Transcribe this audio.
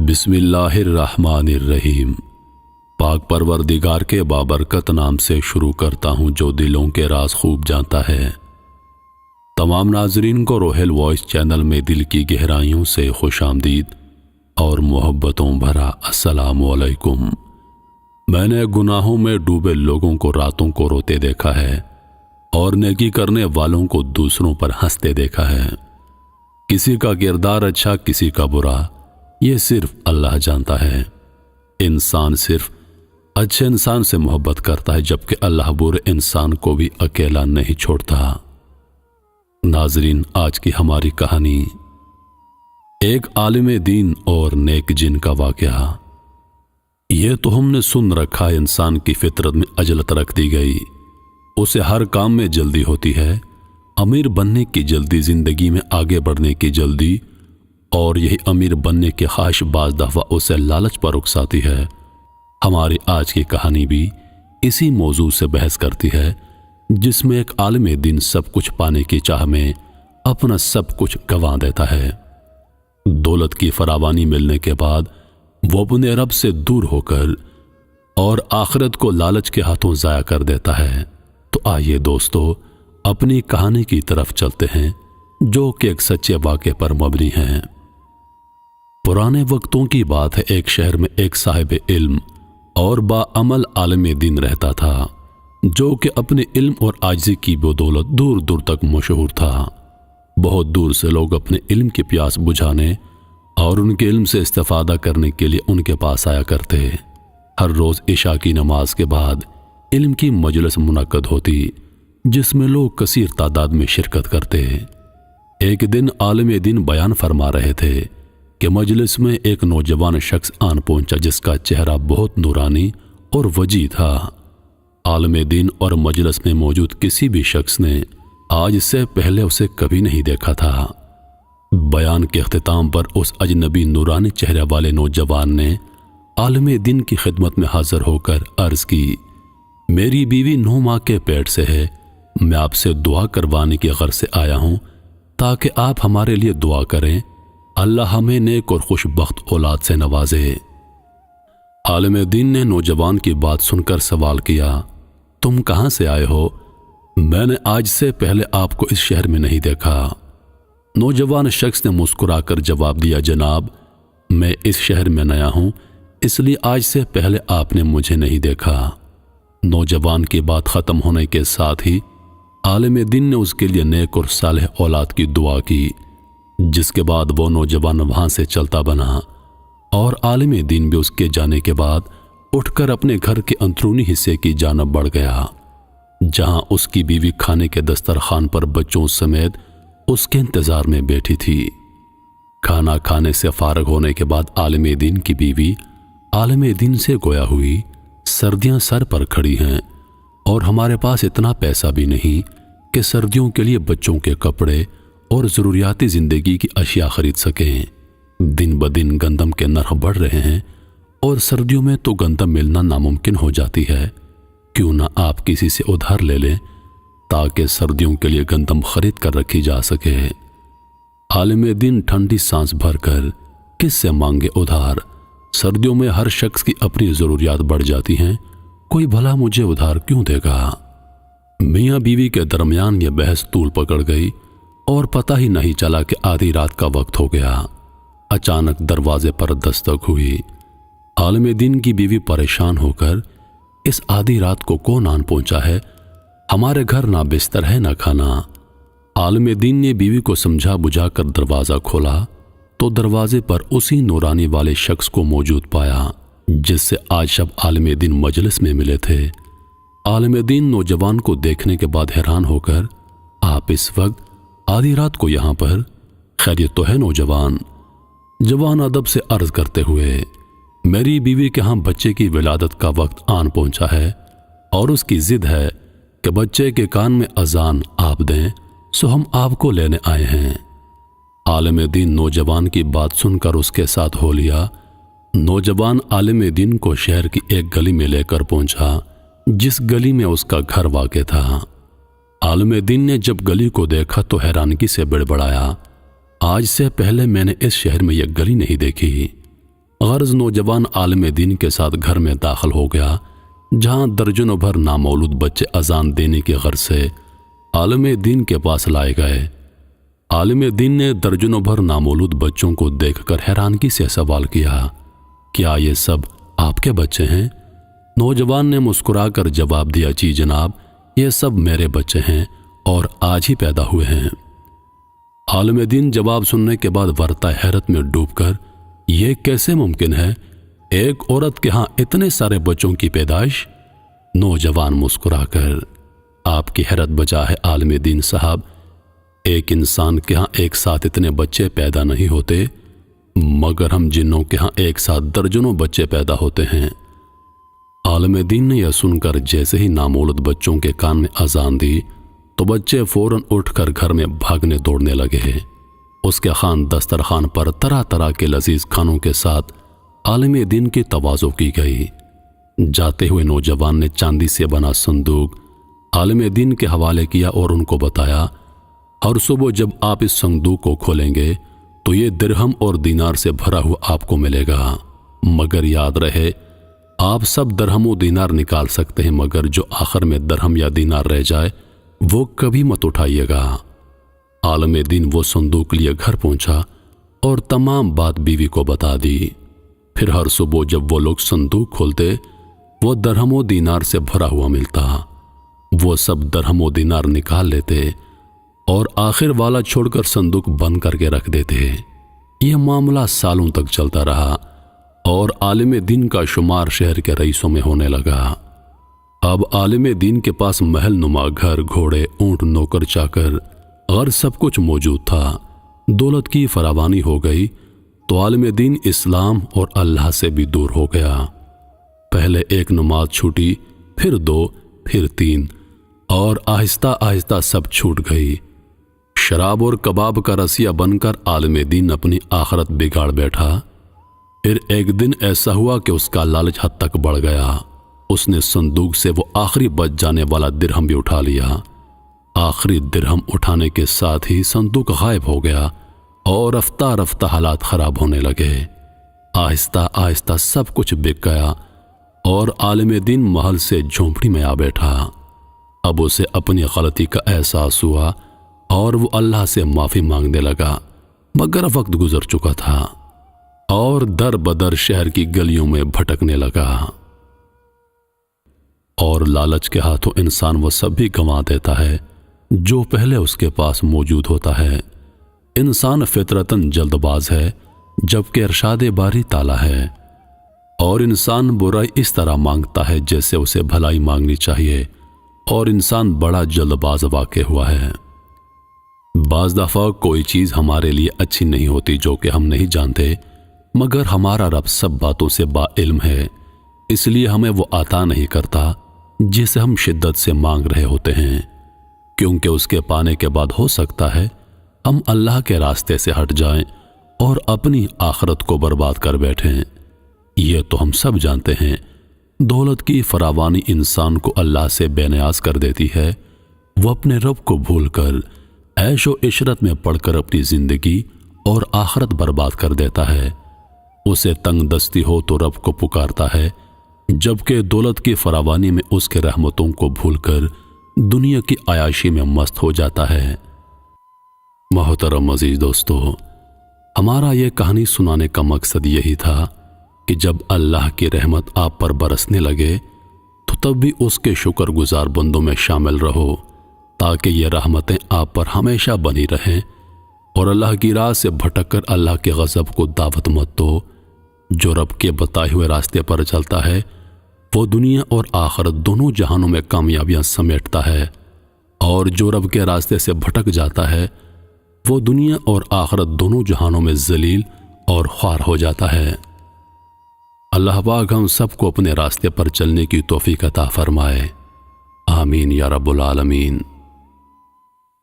بسم اللہ الرحمن الرحیم۔ پاک پروردگار کے بابرکت نام سے شروع کرتا ہوں جو دلوں کے راز خوب جانتا ہے۔ تمام ناظرین کو روحل وائس چینل میں دل کی گہرائیوں سے خوش آمدید اور محبتوں بھرا السلام علیکم۔ میں نے گناہوں میں ڈوبے لوگوں کو راتوں کو روتے دیکھا ہے اور نیکی کرنے والوں کو دوسروں پر ہنستے دیکھا ہے۔ کسی کا کردار اچھا کسی کا برا، یہ صرف اللہ جانتا ہے۔ انسان صرف اچھے انسان سے محبت کرتا ہے جبکہ اللہ برے انسان کو بھی اکیلا نہیں چھوڑتا۔ ناظرین، آج کی ہماری کہانی ایک عالم دین اور نیک جن کا واقعہ۔ یہ تو ہم نے سن رکھا ہے، انسان کی فطرت میں عجلت رکھ دی گئی، اسے ہر کام میں جلدی ہوتی ہے، امیر بننے کی جلدی، زندگی میں آگے بڑھنے کی جلدی، اور یہی امیر بننے کی خواہش بعض دفعہ اسے لالچ پر اکساتی ہے۔ ہماری آج کی کہانی بھی اسی موضوع سے بحث کرتی ہے، جس میں ایک عالم دین سب کچھ پانے کی چاہ میں اپنا سب کچھ گنوا دیتا ہے۔ دولت کی فراوانی ملنے کے بعد وہ اپنے رب سے دور ہو کر اور آخرت کو لالچ کے ہاتھوں ضائع کر دیتا ہے۔ تو آئیے دوستو، اپنی کہانی کی طرف چلتے ہیں جو کہ ایک سچے واقعے پر مبنی ہے۔ پرانے وقتوں کی بات ہے، ایک شہر میں ایک صاحب علم اور باعمل عالم دین رہتا تھا، جو کہ اپنے علم اور عاجزی کی بدولت دور دور تک مشہور تھا۔ بہت دور سے لوگ اپنے علم کی پیاس بجھانے اور ان کے علم سے استفادہ کرنے کے لیے ان کے پاس آیا کرتے۔ ہر روز عشاء کی نماز کے بعد علم کی مجلس منعقد ہوتی، جس میں لوگ کثیر تعداد میں شرکت کرتے۔ ایک دن عالم دین بیان فرما رہے تھے کہ مجلس میں ایک نوجوان شخص آن پہنچا جس کا چہرہ بہت نورانی اور وجیح تھا۔ عالم دین اور مجلس میں موجود کسی بھی شخص نے آج سے پہلے اسے کبھی نہیں دیکھا تھا۔ بیان کے اختتام پر اس اجنبی نورانی چہرے والے نوجوان نے عالم دین کی خدمت میں حاضر ہو کر عرض کی، میری بیوی 9 ماہ کے پیٹ سے ہے، میں آپ سے دعا کروانے کی غرض سے آیا ہوں تاکہ آپ ہمارے لیے دعا کریں، اللہ ہمیں نیک اور خوش بخت اولاد سے نوازے۔ عالم دین نے نوجوان کی بات سن کر سوال کیا، تم کہاں سے آئے ہو؟ میں نے آج سے پہلے آپ کو اس شہر میں نہیں دیکھا۔ نوجوان شخص نے مسکرا کر جواب دیا، جناب میں اس شہر میں نیا ہوں، اس لیے آج سے پہلے آپ نے مجھے نہیں دیکھا۔ نوجوان کی بات ختم ہونے کے ساتھ ہی عالم دین نے اس کے لیے نیک اور صالح اولاد کی دعا کی، جس کے بعد وہ نوجوان وہاں سے چلتا بنا اور عالم دین بھی اس کے جانے کے بعد اٹھ کر اپنے گھر کے اندرونی حصے کی جانب بڑھ گیا، جہاں اس کی بیوی کھانے کے دسترخوان پر بچوں سمیت اس کے انتظار میں بیٹھی تھی۔ کھانا کھانے سے فارغ ہونے کے بعد عالم دین کی بیوی عالم دین سے گویا ہوئی، سردیاں سر پر کھڑی ہیں اور ہمارے پاس اتنا پیسہ بھی نہیں کہ سردیوں کے لیے بچوں کے کپڑے اور ضروریاتی زندگی کی اشیاء خرید سکیں۔ دن بدن گندم کے نرخ بڑھ رہے ہیں اور سردیوں میں تو گندم ملنا ناممکن ہو جاتی ہے، کیوں نہ آپ کسی سے ادھار لے لیں تاکہ سردیوں کے لیے گندم خرید کر رکھی جا سکے۔ عالم دین ٹھنڈی سانس بھر کر کس سے مانگے ادھار؟ سردیوں میں ہر شخص کی اپنی ضروریات بڑھ جاتی ہیں، کوئی بھلا مجھے ادھار کیوں دے گا؟ میاں بیوی کے درمیان یہ بحث طول پکڑ گئی اور پتہ ہی نہیں چلا کہ آدھی رات کا وقت ہو گیا۔ اچانک دروازے پر دستک ہوئی۔ عالم دین کی بیوی پریشان ہو کر، اس آدھی رات کو کون آن پہنچا ہے؟ ہمارے گھر نہ بستر ہے نہ کھانا۔ عالم دین نے بیوی کو سمجھا بجھا کر دروازہ کھولا تو دروازے پر اسی نورانی والے شخص کو موجود پایا جس سے آج شب عالم دین مجلس میں ملے تھے۔ عالم دین نوجوان کو دیکھنے کے بعد حیران ہو کر، آپ اس وقت آدھی رات کو یہاں پر؟ خیریت تو ہے نوجوان؟ جوان ادب سے عرض کرتے ہوئے، میری بیوی کے ہاں بچے کی ولادت کا وقت آن پہنچا ہے اور اس کی ضد ہے کہ بچے کے کان میں اذان آپ دیں، سو ہم آپ کو لینے آئے ہیں۔ عالم دین نوجوان کی بات سن کر اس کے ساتھ ہو لیا۔ نوجوان عالم دین کو شہر کی ایک گلی میں لے کر پہنچا جس گلی میں اس کا گھر واقع تھا۔ عالم دین نے جب گلی کو دیکھا تو حیرانگی سے بڑبڑایا، آج سے پہلے میں نے اس شہر میں یہ گلی نہیں دیکھی۔ غرض نوجوان عالم دین کے ساتھ گھر میں داخل ہو گیا، جہاں درجنوں بھر نامولود بچے اذان دینے کی غرض سے عالم دین کے پاس لائے گئے۔ عالم دین نے درجنوں بھر نامولود بچوں کو دیکھ کر حیرانگی سے سوال کیا، کیا یہ سب آپ کے بچے ہیں؟ نوجوان نے مسکرا کر جواب دیا، جی جناب، یہ سب میرے بچے ہیں اور آج ہی پیدا ہوئے ہیں۔ عالم دین جواب سننے کے بعد ورطہ حیرت میں ڈوب کر، یہ کیسے ممکن ہے؟ ایک عورت کے ہاں اتنے سارے بچوں کی پیدائش؟ نوجوان مسکرا کر، آپ کی حیرت بجا ہے عالم دین صاحب، ایک انسان کے ہاں ایک ساتھ اتنے بچے پیدا نہیں ہوتے، مگر ہم جنوں کے ہاں ایک ساتھ درجنوں بچے پیدا ہوتے ہیں۔ عالم دین نے یہ سن کر جیسے ہی نامولود بچوں کے کان میں اذان دی تو بچے فوراً اٹھ کر گھر میں بھاگنے دوڑنے لگے۔ اس کے خان دسترخوان پر طرح طرح کے لذیذ کھانوں کے ساتھ عالم دین کی تواضع کی گئی۔ جاتے ہوئے نوجوان نے چاندی سے بنا صندوق عالم دین کے حوالے کیا اور ان کو بتایا، ہر صبح جب آپ اس صندوق کو کھولیں گے تو یہ درہم اور دینار سے بھرا ہوا آپ کو ملے گا، مگر یاد رہے آپ سب درہم و دینار نکال سکتے ہیں، مگر جو آخر میں درہم یا دینار رہ جائے وہ کبھی مت اٹھائیے گا۔ عالم دین وہ صندوق لیے گھر پہنچا اور تمام بات بیوی کو بتا دی۔ پھر ہر صبح جب وہ لوگ صندوق کھولتے وہ درہم و دینار سے بھرا ہوا ملتا، وہ سب درہم و دینار نکال لیتے اور آخر والا چھوڑ کر صندوق بند کر کے رکھ دیتے۔ یہ معاملہ سالوں تک چلتا رہا اور عالم دین کا شمار شہر کے رئیسوں میں ہونے لگا۔ اب عالم دین کے پاس محل نما گھر، گھوڑے، اونٹ، نوکر چاکر، غرض سب کچھ موجود تھا۔ دولت کی فراوانی ہو گئی تو عالم دین اسلام اور اللہ سے بھی دور ہو گیا۔ پہلے ایک نماز چھوٹی، پھر 2، پھر 3 اور آہستہ آہستہ سب چھوٹ گئی۔ شراب اور کباب کا رسیا بن کر عالم دین اپنی آخرت بگاڑ بیٹھا۔ پھر ایک دن ایسا ہوا کہ اس کا لالچ حد تک بڑھ گیا، اس نے صندوق سے وہ آخری بچ جانے والا درہم بھی اٹھا لیا۔ آخری درہم اٹھانے کے ساتھ ہی صندوق غائب ہو گیا اور رفتہ رفتہ حالات خراب ہونے لگے۔ آہستہ آہستہ سب کچھ بک گیا اور عالم دین محل سے جھونپڑی میں آ بیٹھا۔ اب اسے اپنی غلطی کا احساس ہوا اور وہ اللہ سے معافی مانگنے لگا، مگر وقت گزر چکا تھا اور در بدر شہر کی گلیوں میں بھٹکنے لگا۔ اور لالچ کے ہاتھوں انسان وہ سب بھی گنوا دیتا ہے جو پہلے اس کے پاس موجود ہوتا ہے۔ انسان فطرتاً جلد باز ہے جبکہ ارشاد باری تعالی ہے، اور انسان برائی اس طرح مانگتا ہے جیسے اسے بھلائی مانگنی چاہیے، اور انسان بڑا جلد باز واقع ہوا ہے۔ بعض دفعہ کوئی چیز ہمارے لیے اچھی نہیں ہوتی جو کہ ہم نہیں جانتے، مگر ہمارا رب سب باتوں سے با علم ہے، اس لیے ہمیں وہ عطا نہیں کرتا جسے ہم شدت سے مانگ رہے ہوتے ہیں، کیونکہ اس کے پانے کے بعد ہو سکتا ہے ہم اللہ کے راستے سے ہٹ جائیں اور اپنی آخرت کو برباد کر بیٹھیں۔ یہ تو ہم سب جانتے ہیں، دولت کی فراوانی انسان کو اللہ سے بے نیاز کر دیتی ہے، وہ اپنے رب کو بھول کر عیش و عشرت میں پڑ کر اپنی زندگی اور آخرت برباد کر دیتا ہے۔ اسے تنگ دستی ہو تو رب کو پکارتا ہے، جبکہ دولت کی فراوانی میں اس کے رحمتوں کو بھول کر دنیا کی عیاشی میں مست ہو جاتا ہے۔ محترم عزیز دوستو، ہمارا یہ کہانی سنانے کا مقصد یہی تھا کہ جب اللہ کی رحمت آپ پر برسنے لگے تو تب بھی اس کے شکر گزار بندوں میں شامل رہو، تاکہ یہ رحمتیں آپ پر ہمیشہ بنی رہیں، اور اللہ کی راہ سے بھٹک کر اللہ کے غضب کو دعوت مت دو۔ جو رب کے بتائے ہوئے راستے پر چلتا ہے وہ دنیا اور آخرت دونوں جہانوں میں کامیابیاں سمیٹتا ہے، اور جو رب کے راستے سے بھٹک جاتا ہے وہ دنیا اور آخرت دونوں جہانوں میں ذلیل اور خوار ہو جاتا ہے۔ اللہ پاک ہم سب کو اپنے راستے پر چلنے کی توفیق عطا فرمائے، آمین یا رب العالمین۔